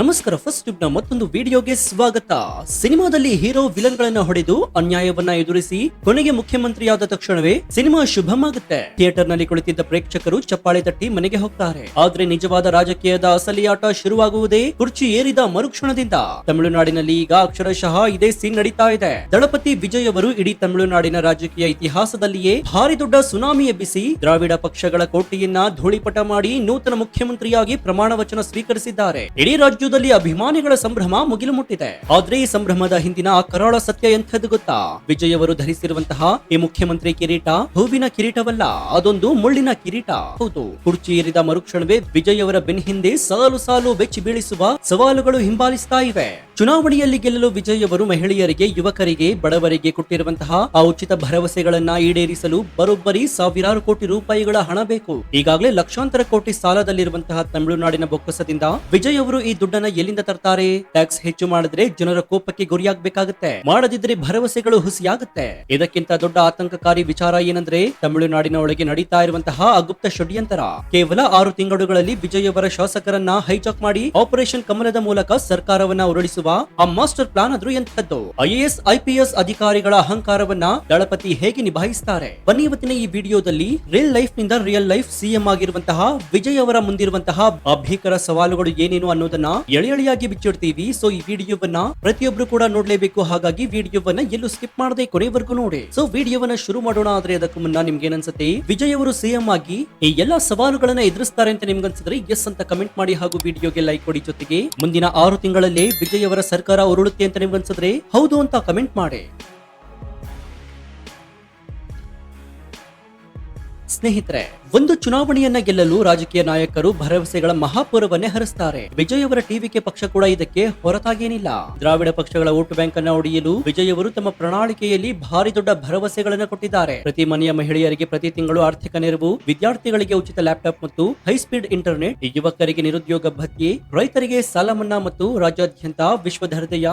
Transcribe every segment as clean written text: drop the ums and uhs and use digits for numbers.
ನಮಸ್ಕಾರ. ಫಸ್ಟ್ ನ ಮತ್ತೊಂದು ವಿಡಿಯೋಗೆ ಸ್ವಾಗತ. ಸಿನಿಮಾದಲ್ಲಿ ಹೀರೋ ವಿಲನ್ ಗಳನ್ನ ಹೊಡೆದು ಅನ್ಯಾಯವನ್ನ ಎದುರಿಸಿ ಕೊನೆಗೆ ಮುಖ್ಯಮಂತ್ರಿಯಾದ ತಕ್ಷಣವೇ ಸಿನಿಮಾ ಶುಭವಾಗುತ್ತೆ. ಥಿಯೇಟರ್ ನಲ್ಲಿ ಕುಳಿತಿದ್ದ ಪ್ರೇಕ್ಷಕರು ಚಪ್ಪಾಳೆ ತಟ್ಟಿ ಮನೆಗೆ ಹೋಗ್ತಾರೆ. ಆದ್ರೆ ನಿಜವಾದ ರಾಜಕೀಯದ ಅಸಲಿ ಆಟ ಶುರುವಾಗುವುದೇ ಕುರ್ಚಿ ಏರಿದ ಮರುಕ್ಷಣದಿಂದ. ತಮಿಳುನಾಡಿನಲ್ಲಿ ಈಗ ಅಕ್ಷರಶಃ ಇದೇ ಸೀನ್ ನಡೀತಾ ಇದೆ. ದಳಪತಿ ವಿಜಯ್ ಅವರು ಇಡೀ ತಮಿಳುನಾಡಿನ ರಾಜಕೀಯ ಇತಿಹಾಸದಲ್ಲಿಯೇ ಭಾರಿ ದೊಡ್ಡ ಸುನಾಮಿ ಎಬ್ಬಿಸಿ ದ್ರಾವಿಡ ಪಕ್ಷಗಳ ಕೋಟೆಯನ್ನ ಧೂಳಿಪಟ ಮಾಡಿ ನೂತನ ಮುಖ್ಯಮಂತ್ರಿಯಾಗಿ ಪ್ರಮಾಣ ವಚನ ಸ್ವೀಕರಿಸಿದ್ದಾರೆ. ಇಡೀ ರಾಜ್ಯದಲ್ಲಿ ಅಭಿಮಾನಿಗಳ ಸಂಭ್ರಮ ಮುಗಿಲು ಮುಟ್ಟಿದೆ. ಆದ್ರೆ ಈ ಸಂಭ್ರಮದ ಹಿಂದಿನ ಕರಾಳ ಸತ್ಯ ಎಂಥದ್ದು ಗೊತ್ತಾ? ವಿಜಯ್ ಅವರು ಧರಿಸಿರುವಂತಹ ಈ ಮುಖ್ಯಮಂತ್ರಿ ಕಿರೀಟ ಹೂವಿನ ಕಿರೀಟವಲ್ಲ, ಅದೊಂದು ಮುಳ್ಳಿನ ಕಿರೀಟ. ಹೌದು, ಕುರ್ಚಿ ಏರಿದ ಮರುಕ್ಷಣವೇ ವಿಜಯ್ ಅವರ ಬೆನ್ ಹಿಂದೆ ಸಾಲು ಸಾಲು ಬೆಚ್ಚಿ ಬೀಳಿಸುವ ಸವಾಲುಗಳು ಹಿಂಬಾಲಿಸ್ತಾ ಇವೆ. ಚುನಾವಣೆಯಲ್ಲಿ ಗೆಲ್ಲಲು ವಿಜಯ್ ಅವರು ಮಹಿಳೆಯರಿಗೆ, ಯುವಕರಿಗೆ, ಬಡವರಿಗೆ ಕೊಟ್ಟಿರುವಂತಹ ಆ ಉಚಿತ ಭರವಸೆಗಳನ್ನ ಈಡೇರಿಸಲು ಬರೋಬ್ಬರಿ ಸಾವಿರಾರು ಕೋಟಿ ರೂಪಾಯಿಗಳ ಹಣ ಬೇಕು. ಈಗಾಗಲೇ ಲಕ್ಷಾಂತರ ಕೋಟಿ ಸಾಲದಲ್ಲಿರುವಂತಹ ತಮಿಳುನಾಡಿನ ಬೊಕ್ಕಸದಿಂದ ವಿಜಯ್ ಅವರು ಈ ದುಡ್ಡನ್ನ ಎಲ್ಲಿಂದ ತರ್ತಾರೆ? ಟ್ಯಾಕ್ಸ್ ಹೆಚ್ಚು ಮಾಡಿದ್ರೆ ಜನರ ಕೋಪಕ್ಕೆ ಗುರಿಯಾಗಬೇಕಾಗುತ್ತೆ, ಮಾಡದಿದ್ರೆ ಭರವಸೆಗಳು ಹುಸಿಯಾಗುತ್ತೆ. ಇದಕ್ಕಿಂತ ದೊಡ್ಡ ಆತಂಕಕಾರಿ ವಿಚಾರ ಏನಂದ್ರೆ ತಮಿಳುನಾಡಿನ ಒಳಗೆ ನಡೀತಾ ಇರುವಂತಹ ಅಗುಪ್ತ ಷಡ್ಯಂತರ. ಕೇವಲ 6 ತಿಂಗಳುಗಳಲ್ಲಿ ವಿಜಯ್ ಅವರ ಶಾಸಕರನ್ನ ಹೈಜಾಕ್ ಮಾಡಿ ಆಪರೇಷನ್ ಕಮಲದ ಮೂಲಕ ಸರ್ಕಾರವನ್ನ ಉರುಳಿಸುವ ಆ ಮಾಸ್ಟರ್ ಪ್ಲಾನ್ ಆದ್ರೂ ಎಂತದ್ದು? IAS IPS ಅಧಿಕಾರಿಗಳ ಅಹಂಕಾರವನ್ನ ದಳಪತಿ ಹೇಗೆ ನಿಭಾಯಿಸ್ತಾರೆ? ಬನ್ನಿ ಇವತ್ತಿನ ಈ ವಿಡಿಯೋದಲ್ಲಿ ರಿಯಲ್ ಲೈಫ್ ನಿಂದ ರಿಯಲ್ ಲೈಫ್ ಸಿಎಂ ಆಗಿರುವಂತಹ ವಿಜಯ್ ಅವರ ಮುಂದಿರುವಂತಹ ಭೀಕರ ಸವಾಲುಗಳು ಏನೇನು ಅನ್ನೋದನ್ನ ಎಳೆಯಾಗಿ ಬಿಚ್ಚಿಡ್ತೀವಿ. ಸೊ ಈ ವಿಡಿಯೋವನ್ನ ಪ್ರತಿಯೊಬ್ರು ಕೂಡ ನೋಡ್ಲೇಬೇಕು. ಹಾಗಾಗಿ ವಿಡಿಯೋವನ್ನ ಎಲ್ಲೂ ಸ್ಕಿಪ್ ಮಾಡದೆ ಕೊನೆವರೆಗೂ ನೋಡಿ. ಸೊ ವಿಡಿಯೋವನ್ನ ಶುರು ಮಾಡೋಣ. ಆದ್ರೆ ಅದಕ್ಕೂ ಮುನ್ನ ನಿಮ್ಗೆ ಏನನ್ಸುತ್ತೆ? ವಿಜಯ್ ಅವರು ಸಿಎಂ ಆಗಿ ಈ ಎಲ್ಲಾ ಸವಾಲುಗಳನ್ನ ಎದುರಿಸ್ತಾರೆ ಅಂತ ನಿಮ್ಗೆ ಅನ್ಸಿದ್ರೆ ಎಸ್ ಅಂತ ಕಮೆಂಟ್ ಮಾಡಿ ಹಾಗೂ ವಿಡಿಯೋಗೆ ಲೈಕ್ ಕೊಡಿ. ಜೊತೆಗೆ ಮುಂದಿನ 6 ತಿಂಗಳಲ್ಲೇ ವಿಜಯ್ ಅವರ ಸರ್ಕಾರ ಉರುಳುತ್ತೆ ಅಂತ ನಿಮ್ಗೆ ಅನ್ಸಿದ್ರೆ ಹೌದು ಅಂತ ಕಮೆಂಟ್ ಮಾಡಿ. ಸ್ನೇಹಿತರೆ, ಒಂದು ಚುನಾವಣೆಯನ್ನ ಗೆಲ್ಲಲು ರಾಜಕೀಯ ನಾಯಕರು ಭರವಸೆಗಳ ಮಹಾಪೂರವನ್ನೇ ಹರಿಸ್ತಾರೆ. ವಿಜಯ್ ಅವರ ಟಿವಿಕೆ ಪಕ್ಷ ಕೂಡ ಇದಕ್ಕೆ ಹೊರತಾಗೇನಿಲ್ಲ. ದ್ರಾವಿಡ ಪಕ್ಷಗಳ ವೋಟ್ ಬ್ಯಾಂಕ್ ಅನ್ನ ಒಡೆಯಲು ವಿಜಯ್ ಅವರು ತಮ್ಮ ಪ್ರಣಾಳಿಕೆಯಲ್ಲಿ ಭಾರಿ ದೊಡ್ಡ ಭರವಸೆಗಳನ್ನ ಕೊಟ್ಟಿದ್ದಾರೆ. ಪ್ರತಿ ಮನೆಯ ಮಹಿಳೆಯರಿಗೆ ಪ್ರತಿ ತಿಂಗಳು ಆರ್ಥಿಕ ನೆರವು, ವಿದ್ಯಾರ್ಥಿಗಳಿಗೆ ಉಚಿತ ಲ್ಯಾಪ್ಟಾಪ್ ಮತ್ತು ಹೈ ಸ್ಪೀಡ್ ಇಂಟರ್ನೆಟ್, ಯುವಕರಿಗೆ ನಿರುದ್ಯೋಗ ಭತ್ಯೆ, ರೈತರಿಗೆ ಸಾಲ ಮನ್ನಾ ಮತ್ತು ರಾಜ್ಯಾದ್ಯಂತ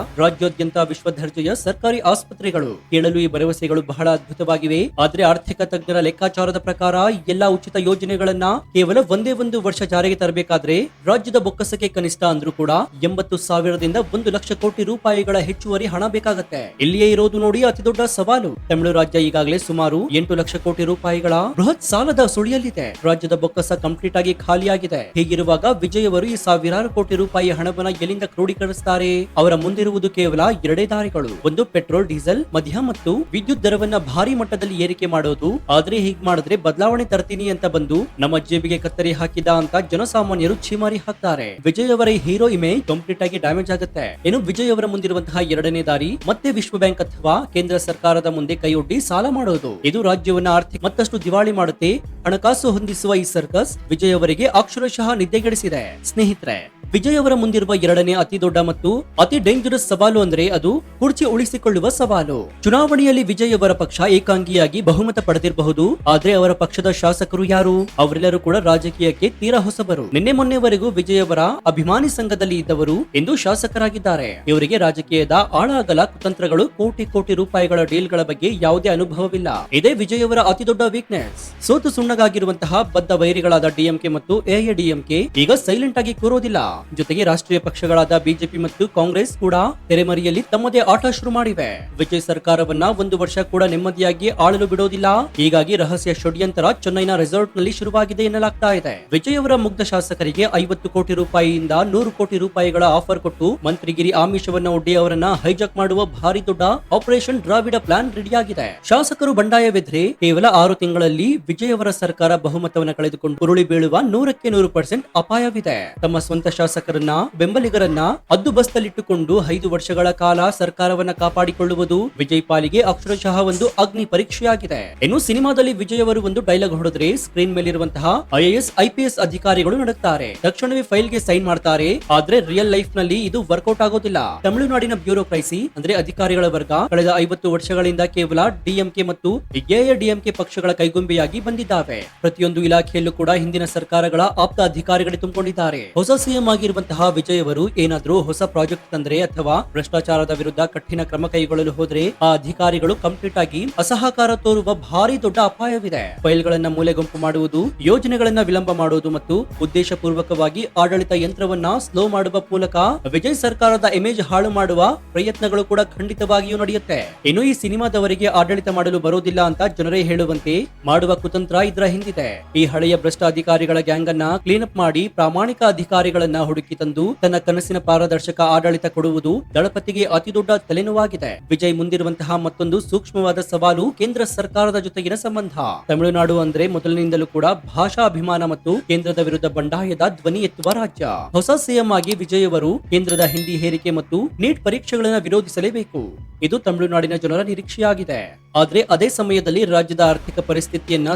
ವಿಶ್ವದರ್ಜೆಯ ಸರ್ಕಾರಿ ಆಸ್ಪತ್ರೆಗಳು. ಕೇಳಲು ಈ ಭರವಸೆಗಳು ಬಹಳ ಅದ್ಭುತವಾಗಿವೆ. ಆದ್ರೆ ಆರ್ಥಿಕ ತಜ್ಞರ ಲೆಕ್ಕಾಚಾರದ ಪ್ರಕಾರ ಎಲ್ಲಾ ಉಚಿತ ಯೋಜನೆಗಳನ್ನ ಕೇವಲ ಒಂದೇ ಒಂದು ವರ್ಷ ಜಾರಿಗೆ ತರಬೇಕಾದ್ರೆ ರಾಜ್ಯದ ಬೊಕ್ಕಸಕ್ಕೆ ಕನಿಷ್ಠ ಅಂದ್ರೂ ಕೂಡ 80,000ದಿಂದ 1 ಲಕ್ಷ ಕೋಟಿ ರೂಪಾಯಿಗಳ ಹೆಚ್ಚುವರಿ ಹಣ ಬೇಕಾಗುತ್ತೆ. ಇಲ್ಲಿಯೇ ಇರೋದು ನೋಡಿ ಅತಿ ದೊಡ್ಡ ಸವಾಲು. ತಮಿಳು ರಾಜ್ಯ ಈಗಾಗಲೇ ಸುಮಾರು 8 ಲಕ್ಷ ಕೋಟಿ ರೂಪಾಯಿಗಳ ಬೃಹತ್ ಸಾಲದ ಸುಳಿಯಲ್ಲಿದೆ. ರಾಜ್ಯದ ಬೊಕ್ಕಸ ಕಂಪ್ಲೀಟ್ ಆಗಿ ಖಾಲಿಯಾಗಿದೆ. ಹೀಗಿರುವಾಗ ವಿಜಯ್ ಅವರು ಈ ಸಾವಿರಾರು ಕೋಟಿ ರೂಪಾಯಿ ಹಣವನ್ನ ಎಲ್ಲಿಂದ ಕ್ರೋಢೀಕರಿಸುತ್ತಾರೆ? ಅವರ ಮುಂದಿರುವುದು ಕೇವಲ 2 ದಾರಿಗಳು. ಒಂದು, ಪೆಟ್ರೋಲ್, ಡೀಸೆಲ್, ಮದ್ಯ ಮತ್ತು ವಿದ್ಯುತ್ ದರವನ್ನ ಭಾರಿ ಮಟ್ಟದಲ್ಲಿ ಏರಿಕೆ ಮಾಡೋದು. ಆದ್ರೆ ಹೀಗ್ ಮಾಡಿದ್ರೆ ಬದಲಾವಣೆ ತರ್ತೀನಿ ಅಂತ ಬಂದು ನಮ್ಮ ಜೇಬಿಗೆ ಕತ್ತರಿ ಹಾಕಿದ ಅಂತ ಜನಸಾಮಾನ್ಯರು ಛೀಮಾರಿ ಹಾಕ್ತಾರೆ. ವಿಜಯ್ ಅವರ ಹೀರೋ ಇಮೇಜ್ ಕಂಪ್ಲೀಟ್ ಆಗಿ ಡ್ಯಾಮೇಜ್ ಆಗುತ್ತೆ. ಇನ್ನು ವಿಜಯ್ ಅವರ ಮುಂದಿರುವಂತಹ 2ನೇ ದಾರಿ ಮತ್ತೆ ವಿಶ್ವ ಬ್ಯಾಂಕ್ ಅಥವಾ ಕೇಂದ್ರ ಸರ್ಕಾರದ ಮುಂದೆ ಕೈಯೊಡ್ಡಿ ಸಾಲ ಮಾಡೋದು. ಇದು ರಾಜ್ಯವನ್ನ ಆರ್ಥಿಕ ಮತ್ತಷ್ಟು ದಿವಾಳಿ ಮಾಡುತ್ತೆ. ಹಣಕಾಸು ಹೊಂದಿಸುವ ಈ ಸರ್ಕಸ್ ವಿಜಯ್ ಅವರಿಗೆ ಅಕ್ಷರಶಃ ನಿದ್ದೆಗೆಡಿಸಿದೆ. ಸ್ನೇಹಿತರೆ, ವಿಜಯ್ ಅವರ ಮುಂದಿರುವ 2ನೇ ಅತಿ ದೊಡ್ಡ ಮತ್ತು ಅತಿ ಡೇಂಜರಸ್ ಸವಾಲು ಅಂದ್ರೆ ಅದು ಕುರ್ಚಿ ಉಳಿಸಿಕೊಳ್ಳುವ ಸವಾಲು. ಚುನಾವಣೆಯಲ್ಲಿ ವಿಜಯ್ ಅವರ ಪಕ್ಷ ಏಕಾಂಗಿಯಾಗಿ ಬಹುಮತ ಪಡೆದಿರಬಹುದು. ಆದ್ರೆ ಅವರ ಪಕ್ಷದ ಶಾಸಕರು ಯಾರು? ಅವರೆಲ್ಲರೂ ಕೂಡ ರಾಜಕೀಯಕ್ಕೆ ತೀರಾ ಹೊಸಬರು. ನಿನ್ನೆ ಮೊನ್ನೆವರೆಗೂ ವಿಜಯ್ ಅವರ ಅಭಿಮಾನಿ ಸಂಘದಲ್ಲಿ ಇದ್ದವರು ಇಂದು ಶಾಸಕರಾಗಿದ್ದಾರೆ. ಇವರಿಗೆ ರಾಜಕೀಯದ ಆಳಾಗಲ ಕುತಂತ್ರಗಳು, ಕೋಟಿ ಕೋಟಿ ರೂಪಾಯಿಗಳ ಡೀಲ್ಗಳ ಬಗ್ಗೆ ಯಾವುದೇ ಅನುಭವವಿಲ್ಲ. ಇದೇ ವಿಜಯ್ ಅವರ ಅತಿ ದೊಡ್ಡ ವೀಕ್ನೆಸ್. ಸೋತು ಸುಣ್ಣಗಾಗಿರುವಂತಹ ಬದ್ಧ ವೈರಿಗಳಾದ DMK ಮತ್ತು AIADMK ಈಗ ಸೈಲೆಂಟ್ ಆಗಿ ಕೂರೋದಿಲ್ಲ. ಜೊತೆಗೆ ರಾಷ್ಟ್ರೀಯ ಪಕ್ಷಗಳಾದ ಬಿಜೆಪಿ ಮತ್ತು ಕಾಂಗ್ರೆಸ್ ಕೂಡ ತೆರೆಮರೆಯಲ್ಲಿ ತಮ್ಮದೇ ಆಟ ಶುರು ಮಾಡಿವೆ. ವಿಜಯ್ ಸರ್ಕಾರವನ್ನ 1 ವರ್ಷ ಕೂಡ ನೆಮ್ಮದಿಯಾಗಿ ಆಳಲು ಬಿಡೋದಿಲ್ಲ. ಹೀಗಾಗಿ ರಹಸ್ಯ ಷಡ್ಯಂತರ ಚೆನ್ನೈನ ರೆಸಾರ್ಟ್ ನಲ್ಲಿ ಶುರುವಾಗಿದೆ ಎನ್ನಲಾಗ್ತಾ ಇದೆ. ವಿಜಯ್ ಅವರ ಮುಗ್ಧ ಶಾಸಕರಿಗೆ 50 ಕೋಟಿ ರೂಪಾಯಿಯಿಂದ 100 ಕೋಟಿ ರೂಪಾಯಿಗಳ ಆಫರ್ ಕೊಟ್ಟು ಮಂತ್ರಿಗಿರಿ ಆಮಿಷವನ್ನ ಒಡ್ಡಿ ಅವರನ್ನ ಹೈಜಾಕ್ ಮಾಡುವ ಭಾರಿ ದೊಡ್ಡ ಆಪರೇಷನ್ ದ್ರಾವಿಡ ಪ್ಲಾನ್ ರೆಡಿಯಾಗಿದೆ. ಶಾಸಕರು ಬಂಡಾಯವೆದ್ರೆ ಕೇವಲ 6 ತಿಂಗಳಲ್ಲಿ ವಿಜಯ್ ಅವರ ಸರ್ಕಾರ ಬಹುಮತವನ್ನ ಕಳೆದುಕೊಂಡು ಉರುಳಿ ಬೀಳುವ 100ಕ್ಕೆ 100% ಅಪಾಯವಿದೆ. ತಮ್ಮ ಸ್ವಂತ ಶಾಸಕರನ್ನ, ಬೆಂಬಲಿಗರನ್ನ ಅದ್ದು ಬಸ್ತಲ್ಲಿಟ್ಟುಕೊಂಡು 5 ವರ್ಷಗಳ ಕಾಲ ಸರ್ಕಾರವನ್ನ ಕಾಪಾಡಿಕೊಳ್ಳುವುದು ವಿಜಯ್ ಪಾಲಿಗೆ ಅಕ್ಷರಶಃ ಒಂದು ಅಗ್ನಿ ಪರೀಕ್ಷೆಯಾಗಿದೆ. ಇನ್ನು ಸಿನಿಮಾದಲ್ಲಿ ವಿಜಯ್ ಅವರು ಒಂದು ಡೈಲಾಗ್ ಹೊಡೆದ್ರೆ ಸ್ಕ್ರೀನ್ ಮೇಲಿರುವಂತಹ IAS IPS ಅಧಿಕಾರಿಗಳು ನಡುತ್ತಾರೆ. ತಕ್ಷಣವೇ ಫೈಲ್ ಗೆ ಸೈನ್ ಮಾಡ್ತಾರೆ. ಆದ್ರೆ ರಿಯಲ್ ಲೈಫ್ ನಲ್ಲಿ ಇದು ವರ್ಕೌಟ್ ಆಗೋದಿಲ್ಲ. ತಮಿಳುನಾಡಿನ ಬ್ಯೂರೋಕ್ರಸಿ ಅಂದ್ರೆ ಅಧಿಕಾರಿಗಳ ವರ್ಗ ಕಳೆದ 50 ವರ್ಷಗಳಿಂದ ಕೇವಲ DMK ಮತ್ತು AIADMK ಪಕ್ಷಗಳ ಕೈಗೊಂಬೆಯಾಗಿ ಬಂದಿದ್ದಾವೆ. ಪ್ರತಿಯೊಂದು ಇಲಾಖೆಯಲ್ಲೂ ಕೂಡ ಹಿಂದಿನ ಸರ್ಕಾರಗಳ ಆಪ್ತ ಅಧಿಕಾರಿಗಳೇ ತುಂಬಿಕೊಂಡಿದ್ದಾರೆ. ಹೊಸ ಸಿಎಂ ಆಗಿರುವಂತಹ ವಿಜಯ್ ಅವರು ಏನಾದ್ರೂ ಹೊಸ ಪ್ರಾಜೆಕ್ಟ್ ತಂದ್ರೆ ಅಥವಾ ಭ್ರಷ್ಟಾಚಾರದ ವಿರುದ್ಧ ಕಠಿಣ ಕ್ರಮ ಕೈಗೊಳ್ಳಲು ಹೋದ್ರೆ ಆ ಅಧಿಕಾರಿಗಳು ಕಂಪ್ಲೀಟ್ ಆಗಿ ಅಸಹಕಾರ ತೋರುವ ಭಾರಿ ದೊಡ್ಡ ಅಪಾಯವಿದೆ. ಫೈಲ್ಗಳನ್ನ ಮೂಲೆಗುಂಪು ಮಾಡುವುದು, ಯೋಜನೆಗಳನ್ನ ವಿಳಂಬ ಮಾಡುವುದು ಮತ್ತು ಉದ್ದೇಶ ಪೂರ್ವಕವಾಗಿ ಆಡಳಿತ ಯಂತ್ರವನ್ನ ಸ್ಲೋ ಮಾಡುವ ಮೂಲಕ ವಿಜಯ್ ಸರ್ಕಾರದ ಇಮೇಜ್ ಹಾಳು ಮಾಡುವ ಪ್ರಯತ್ನಗಳು ಕೂಡ ಖಂಡಿತವಾಗಿಯೂ ನಡೆಯುತ್ತೆ. ಇನ್ನು ಈ ಸಿನಿಮಾದವರಿಗೆ ಆಡಳಿತ ಮಾಡಲು ಬರೋದಿಲ್ಲ ಅಂತ ಜನರೇ ಹೇಳುವಂತೆ ಮಾಡುವ ಕುತಂತ್ರ ಇದರ ಹಿಂದಿದೆ. ಈ ಹಳೆಯ ಭ್ರಷ್ಟ ಅಧಿಕಾರಿಗಳ ಗ್ಯಾಂಗ್ ಅನ್ನ ಕ್ಲೀನ್ ಅಪ್ ಮಾಡಿ ಪ್ರಾಮಾಣಿಕ ಅಧಿಕಾರಿಗಳನ್ನ ಹುಡುಕಿ ತಂದು ತನ್ನ ಕನಸಿನ ಪಾರದರ್ಶಕ ಆಡಳಿತ ಕೊಡುವುದು ದಳಪತಿಗೆ ಅತಿ ದೊಡ್ಡ ತಲೆನೋವಾಗಿದೆ. ವಿಜಯ್ ಮುಂದಿರುವಂತಹ ಮತ್ತೊಂದು ಸೂಕ್ಷ್ಮವಾದ ಸವಾಲು ಕೇಂದ್ರ ಸರ್ಕಾರದ ಜೊತೆಗಿನ ಸಂಬಂಧ. ತಮಿಳುನಾಡು ಅಂದ್ರೆ ಮೊದಲಿನಿಂದಲೂ ಕೂಡ ಭಾಷಾ ಅಭಿಮಾನ ಮತ್ತು ಕೇಂದ್ರದ ವಿರುದ್ಧ ಬಂಡಾಯದ ಧ್ವನಿ ಎತ್ತುವ ರಾಜ್ಯ. ಹೊಸ ಸಿಎಂ ಆಗಿ ವಿಜಯ್ ಅವರು ಕೇಂದ್ರದ ಹಿಂದಿ ಹೇರಿಕೆ ಮತ್ತು ನೀಟ್ ಪರೀಕ್ಷೆಗಳನ್ನು ವಿರೋಧಿಸಲೇಬೇಕು. ಇದು ತಮಿಳುನಾಡಿನ ಜನರ ನಿರೀಕ್ಷೆಯಾಗಿದೆ. ಆದ್ರೆ ಅದೇ ಸಮಯದಲ್ಲಿ ರಾಜ್ಯದ ಆರ್ಥಿಕ ಪರಿಸ್ಥಿತಿಯನ್ನ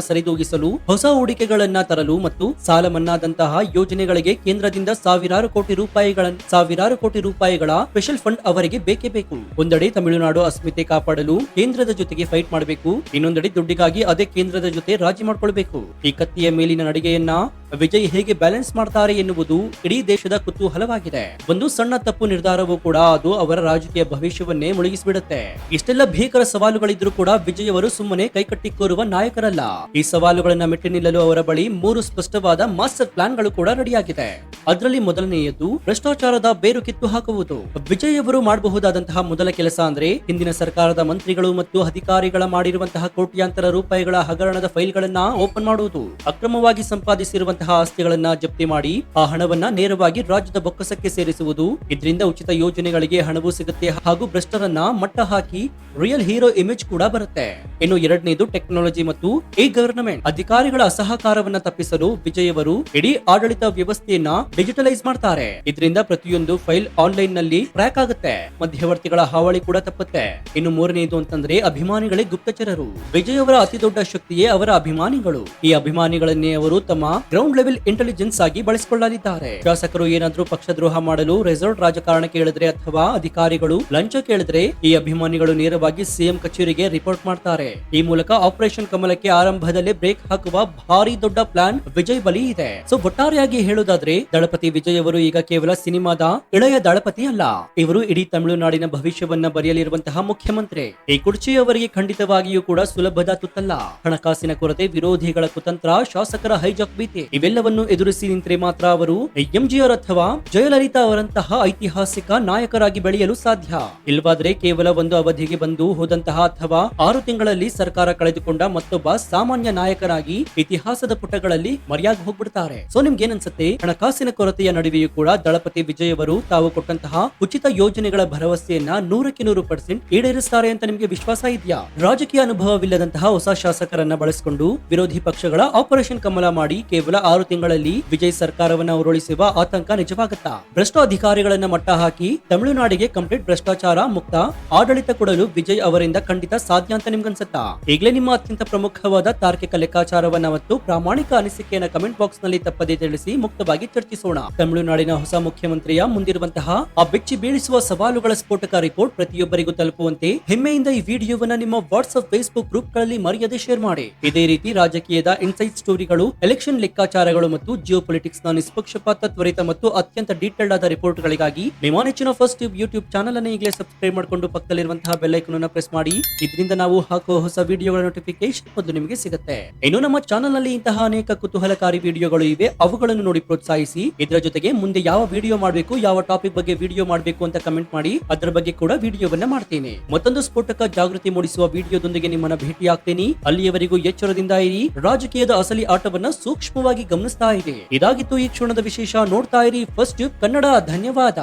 ಸರಿದೂಗಿಸಲು ಹೊಸ ಹೂಡಿಕೆಗಳನ್ನ ತರಲು ಮತ್ತು ಸಾಲ ಮನ್ನಾದಂತಹ ಯೋಜನೆಗಳಿಗೆ ಕೇಂದ್ರದಿಂದ ಸಾವಿರಾರು ಕೋಟಿ ರೂಪಾಯಿಗಳ ಸ್ಪೆಷಲ್ ಫಂಡ್ ಅವರಿಗೆ ಬೇಕೇ ಬೇಕು. ಒಂದೆಡೆ ತಮಿಳುನಾಡು ಅಸ್ಮಿತೆ ಕಾಪಾಡಲು ಕೇಂದ್ರದ ಜೊತೆಗೆ ಫೈಟ್ ಮಾಡಬೇಕು, ಇನ್ನೊಂದೆಡೆ ದುಡ್ಡಿಗಾಗಿ ಅದೇ ಕೇಂದ್ರದ ಜೊತೆ ರಾಜಿ ಮಾಡಿಕೊಳ್ಬೇಕು. ಈ ಕತ್ತಿಯ ಮೇಲಿನ ನಡಿಗೆಯನ್ನ ವಿಜಯ್ ಹೇಗೆ ಬ್ಯಾಲೆನ್ಸ್ ಮಾಡ್ತಾರೆ ಎನ್ನುವುದು ಇಡೀ ದೇಶದ ಕುತೂಹಲವಾಗಿದೆ. ಒಂದು ಸಣ್ಣ ತಪ್ಪು ನಿರ್ಧಾರವೂ ಕೂಡ ಅದು ಅವರ ರಾಜಕೀಯ ಭವಿಷ್ಯವನ್ನೇ ಮುಳುಗಿಸಿಬಿಡುತ್ತೆ. ಇಷ್ಟೆಲ್ಲ ಭೀಕರ ಸವಾಲುಗಳಿದ್ರೂ ಕೂಡ ವಿಜಯ್ ಅವರು ಸುಮ್ಮನೆ ಕೈಕಟ್ಟಿ ಕೋರುವ ನಾಯಕರಲ್ಲ. ಈ ಸವಾಲುಗಳನ್ನ ಮೆಟ್ಟಿ ನಿಲ್ಲಲು ಅವರ ಬಳಿ 3 ಸ್ಪಷ್ಟವಾದ ಮಾಸ್ಟರ್ ಪ್ಲಾನ್ ಗಳು ಕೂಡ ರೆಡಿಯಾಗಿದೆ. ಅದರಲ್ಲಿ ಮೊದಲನೆಯದು ಭ್ರಷ್ಟಾಚಾರದ ಬೇರು ಕಿತ್ತು ಹಾಕುವುದು. ವಿಜಯ್ ಅವರು ಮಾಡಬಹುದಾದಂತಹ ಮೊದಲ ಕೆಲಸ ಅಂದ್ರೆ ಹಿಂದಿನ ಸರ್ಕಾರದ ಮಂತ್ರಿಗಳು ಮತ್ತು ಅಧಿಕಾರಿಗಳ ಮಾಡಿರುವಂತಹ ಕೋಟ್ಯಾಂತರ ರೂಪಾಯಿಗಳ ಹಗರಣದ ಫೈಲ್ಗಳನ್ನ ಓಪನ್ ಮಾಡುವುದು. ಅಕ್ರಮವಾಗಿ ಸಂಪಾದಿಸಿರುವಂತಹ ಆಸ್ತಿಗಳನ್ನ ಜಪ್ತಿ ಮಾಡಿ ಆ ಹಣವನ್ನ ನೇರವಾಗಿ ರಾಜ್ಯದ ಬೊಕ್ಕಸಕ್ಕೆ ಸೇರಿಸುವುದು. ಇದರಿಂದ ಉಚಿತ ಯೋಜನೆಗಳಿಗೆ ಹಣವೂ ಸಿಗುತ್ತೆ ಹಾಗೂ ಭ್ರಷ್ಟರನ್ನ ಮಟ್ಟ ಹಾಕಿ ರಿಯಲ್ ಹೀರೋ ಇಮೇಜ್ ಕೂಡ ಬರುತ್ತೆ. ಇನ್ನು ಎರಡನೇದು ಟೆಕ್ನಾಲಜಿ ಮತ್ತು ಈ ಗವರ್ನಮೆಂಟ್. ಅಧಿಕಾರಿಗಳ ಅಸಹಕಾರವನ್ನ ತಪ್ಪಿಸಲು ವಿಜಯ್ ಅವರು ಇಡೀ ಆಡಳಿತ ವ್ಯವಸ್ಥೆಯನ್ನ ಡಿಜಿಟಲೈಸ್ ಮಾಡ್ತಾರೆ. ಇದರಿಂದ ಪ್ರತಿಯೊಂದು ಫೈಲ್ ಆನ್ಲೈನ್ ನಲ್ಲಿ ಟ್ರ್ಯಾಕ್ ಆಗುತ್ತೆ, ಮಧ್ಯವರ್ತಿಗಳ ಹಾವಳಿ ಕೂಡ ತಪ್ಪುತ್ತೆ. ಇನ್ನು ಮೂರನೇದು ಅಂತಂದ್ರೆ ಅಭಿಮಾನಿಗಳೇ ಗುಪ್ತಚರರು. ವಿಜಯ್ ಅವರ ಅತಿ ದೊಡ್ಡ ಶಕ್ತಿಯೇ ಅವರ ಅಭಿಮಾನಿಗಳು. ಈ ಅಭಿಮಾನಿಗಳನ್ನೇ ಅವರು ತಮ್ಮ ಗ್ರೌಂಡ್ ಲೆವೆಲ್ ಇಂಟೆಲಿಜೆನ್ಸ್ ಆಗಿ ಬಳಸಿಕೊಳ್ಳಲಿದ್ದಾರೆ. ಶಾಸಕರು ಏನಾದ್ರೂ ಪಕ್ಷದ್ರೋಹ ಮಾಡಲು ರೆಸಾರ್ಟ್ ರಾಜಕಾರಣ ಕೇಳಿದ್ರೆ ಅಥವಾ ಅಧಿಕಾರಿಗಳು ಲಂಚ ಕೇಳಿದ್ರೆ ಈ ಅಭಿಮಾನಿಗಳು ನೇರವಾಗಿ ಸಿಎಂ ಕಚೇರಿಗೆ ರಿಪೋರ್ಟ್ ಮಾಡ್ತಾರೆ. ಈ ಮೂಲಕ ಆಪರೇಷನ್ ಕಮಲಕ್ಕೆ ಆರಂಭದಲ್ಲೇ ಬ್ರೇಕ್ ಹಾಕುವ ಭಾರಿ ದೊಡ್ಡ ಪ್ಲಾನ್ ವಿಜಯ್ ಬಳಿ ಇದೆ. ಸೊ ಒಟ್ಟಾರೆಯಾಗಿ ಹೇಳುವುದಾದ್ರೆ ದಳಪತಿ ವಿಜಯ್ ಅವರು ಈಗ ಕೇವಲ ಸಿನಿಮಾದ ಇಳೆಯ ದಳಪತಿ ಅಲ್ಲ, ಇವರು ಇಡೀ ತಮಿಳುನಾಡಿನ ಭವಿಷ್ಯವನ್ನ ಬರೆಯಲಿರುವಂತಹ ಮುಖ್ಯಮಂತ್ರಿ. ಈ ಕುರ್ಚಿ ಅವರಿಗೆ ಖಂಡಿತವಾಗಿಯೂ ಕೂಡ ಸುಲಭದ ತುತ್ತಲ್ಲ. ಹಣಕಾಸಿನ ಕೊರತೆ, ವಿರೋಧಿಗಳ ಕುತಂತ್ರ, ಶಾಸಕರ ಹೈಜಾಕ್ ಭೀತಿ ಇವೆಲ್ಲವನ್ನು ಎದುರಿಸಿ ನಿಂತರೆ ಮಾತ್ರ ಅವರು ಎಂಜಿಆರ್ ಅಥವಾ ಜಯಲಲಿತಾ ಅವರಂತಹ ಐತಿಹಾಸಿಕ ನಾಯಕರಾಗಿ ಬೆಳೆಯಲು ಸಾಧ್ಯ. ಇಲ್ವಾದ್ರೆ ಕೇವಲ ಒಂದು ಅವಧಿಗೆ ಬಂದು ಹೋದಂತಹ ಅಥವಾ 6 ತಿಂಗಳಲ್ಲಿ ಸರ್ಕಾರ ಕಳೆದುಕೊಂಡ ಮತ್ತೊಬ್ಬ ಸಾಮಾನ್ಯ ನಾಯಕರಾಗಿ ಇತಿಹಾಸದ ಪುಟಗಳಲ್ಲಿ ಮರೆಯಾಗಿ ಹೋಗ್ಬಿಡ್ತಾರೆ. ಸೊ ನಿಮ್ಗೆ ಏನನ್ಸುತ್ತೆ? ಹಣಕಾಸಿನ ಕೊರತೆಯ ನಡುವೆಯೂ ಕೂಡ ದಳಪತಿ ವಿಜಯ್ ಅವರು ತಾವು ಕೊಟ್ಟಂತಹ ಉಚಿತ ಯೋಜನೆಗಳ ಭರವಸೆಯನ್ನ 100% ಈಡೇರಿಸ್ತಾರೆ ಅಂತ ನಿಮ್ಗೆ ವಿಶ್ವಾಸ ಇದೆಯಾ? ರಾಜಕೀಯ ಅನುಭವವಿಲ್ಲದಂತಹ ಹೊಸ ಶಾಸಕರನ್ನ ಬಳಸಿಕೊಂಡು ವಿರೋಧಿ ಪಕ್ಷಗಳ ಆಪರೇಷನ್ ಕಮಲ ಮಾಡಿ ಕೇವಲ 6 ತಿಂಗಳಲ್ಲಿ ವಿಜಯ್ ಸರ್ಕಾರವನ್ನ ಉರುಳಿಸುವ ಆತಂಕ ನಿಜವಾಗುತ್ತಾ? ಭ್ರಷ್ಟ ಅಧಿಕಾರಿಗಳನ್ನ ಮಟ್ಟ ಹಾಕಿ ತಮಿಳುನಾಡಿಗೆ ಕಂಪ್ಲೀಟ್ ಭ್ರಷ್ಟಾಚಾರ ಮುಕ್ತ ಆಡಳಿತ ಕೊಡಲು ವಿಜಯ್ ಅವರಿಂದ ಖಂಡಿತ ಸಾಧ್ಯ ಅಂತ ನಿಮ್ಗನ್ಸುತ್ತಾ? ಈಗಲೇ ನಿಮ್ಮ ಅತ್ಯಂತ ಪ್ರಮುಖವಾದ ತಾರ್ಕಿಕ ಲೆಕ್ಕಾಚಾರವನ್ನ ಮತ್ತು ಪ್ರಾಮಾಣಿಕ ಅನಿಸಿಕೆಯನ್ನ ಕಮೆಂಟ್ ಬಾಕ್ಸ್ ನಲ್ಲಿ ತಪ್ಪದೇ ತಿಳಿಸಿ ಮುಕ್ತವಾಗಿ ಚರ್ಚಿಸೋಣ. ತಮಿಳುನಾಡಿನ ಹೊಸ ಮುಖ್ಯಮಂತ್ರಿಯ ಮುಂದಿರುವಂತಹ ಆ ಬೆಚ್ಚಿ ಬೀಳಿಸುವ ಸವಾಲುಗಳ ಸ್ಫೋಟಕ ರಿಪೋರ್ಟ್ ಪ್ರತಿಯೊಬ್ಬರಿಗೂ ತಲುಪುವಂತೆ ಹೆಮ್ಮೆಯಿಂದ ಈ ವಿಡಿಯೋವನ್ನ ನಿಮ್ಮ ವಾಟ್ಸ್ಆಪ್, ಫೇಸ್ಬುಕ್ ಗ್ರೂಪ್ ಗಳಲ್ಲಿ ಮರೆಯದೆ ಶೇರ್ ಮಾಡಿ. ಇದೇ ರೀತಿ ರಾಜಕೀಯದ ಇನ್ಸೈಟ್ ಸ್ಟೋರಿಗಳು, ಎಲೆಕ್ಷನ್ ಲೆಕ್ಕಾಚಾರಗಳು ಮತ್ತು ಜಿಯೋ ಪೊಲಿಟಿಕ್ಸ್ ನ ನಿಷ್ಪಕ್ಷಪಾತ, ತ್ವರಿತ ಮತ್ತು ಅತ್ಯಂತ ಡೀಟೇಲ್ಡ್ ಆದ ರಿಪೋರ್ಟ್ ಗಳಿಗಾಗಿ ನಿಮ್ಮ ನೆಚ್ಚಿನ ಫಸ್ಟ್ ಯೂಟ್ಯೂಬ್ ಚಾನಲ್ ಅನ್ನು ಈಗಲೇ ಸಬ್ಸ್ಕ್ರೈಬ್ ಮಾಡಿಕೊಂಡು ಪಕ್ಕದಲ್ಲಿರುವಂತಹ ಬೆಲ್ ಐಕಾನ್ ಅನ್ನು ಪ್ರೆಸ್ ಮಾಡಿ. ಇದರಿಂದ ನಾವು ಹಾಕುವ ಹೊಸ ವಿಡಿಯೋಗಳ ನೋಟಿಫಿಕೇಶನ್ ಮೊದಲು ನಿಮಗೆ ಸಿಗುತ್ತೆ. ಇನ್ನು ನಮ್ಮ ಚಾನಲ್ ನಲ್ಲಿ ಇಂತಹ ಅನೇಕ ಕುತೂಹಲಕಾರಿ ವಿಡಿಯೋಗಳು ಇವೆ, ಅವುಗಳನ್ನು ನೋಡಿ ಪ್ರೋತ್ಸಾಹಿಸಿ. ಇದರ ಜೊತೆಗೆ ಮುಂದೆ ಯಾವ ವಿಡಿಯೋ ಮಾಡಬೇಕು, ಯಾವ ಟಾಪಿಕ್ ಬಗ್ಗೆ ವಿಡಿಯೋ ಮಾಡಬೇಕು ಅಂತ ಕಮೆಂಟ್ ಮಾಡಿ, ಅದರ ಬಗ್ಗೆ ಕೂಡ ವಿಡಿಯೋವನ್ನ ಮಾಡ್ತೇನೆ. ಮತ್ತೊಂದು ಸ್ಫೋಟಕ ಜಾಗೃತಿ ಮೂಡಿಸುವ ವಿಡಿಯೋದೊಂದಿಗೆ ನಿಮ್ಮನ್ನ ಭೇಟಿಯಾಗ್ತೇನೆ. ಅಲ್ಲಿಯವರೆಗೂ ಎಚ್ಚರದಿಂದ ಇರಿ, ರಾಜಕೀಯದ ಅಸಲಿ ಆಟವನ್ನ ಸೂಕ್ಷ್ಮವಾಗಿ ಗಮನಿಸ್ತಾ ಇರಿ. ಇದಾಗಿತ್ತು ಈ ಕ್ಷಣದ ವಿಶೇಷ. ನೋಡ್ತಾ ಇರಿ ಫಸ್ಟ್ ಕನ್ನಡ. ಧನ್ಯವಾದ.